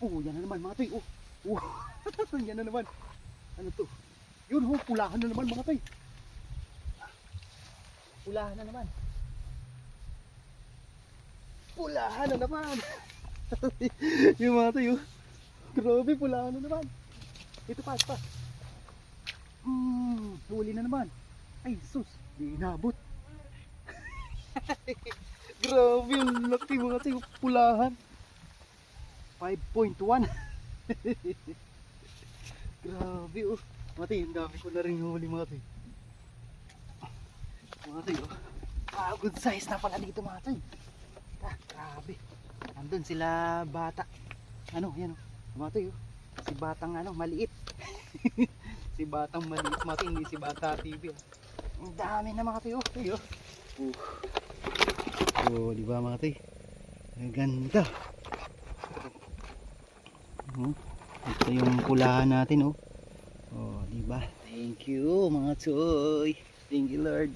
Oh, yan na naman mga tay. Oh. Oh. Yan na naman. Ano to? Yun ho, pulahan na naman mga tay. Pulahan na naman. Pulahan na naman. Yung mga tay, oh. Grabe, pulahan na naman. Ito pa, ito pa. Huli na naman. Ay, sus, di inabot. Grabe, yung laki mga tay, pulahan. 5.1. Grabe, oh. Mga tay, ang dami ko na rin huli mga tay. Mga tay, oh. Good size na pala dito mga tay. Grabe. Andun sila bata. Ano, yan, oh. Mga tay, oh. Si batang ano, maliit. Si batang maliit mga tay, hindi si bata TV. Oh. Ang dami na mga tay, oh. Tay, oh. Oh, di ba mga tay? Ang ganda. Ito yung pulahan natin, oh. Oh, di ba? Thank you mga toy. Thank you Lord.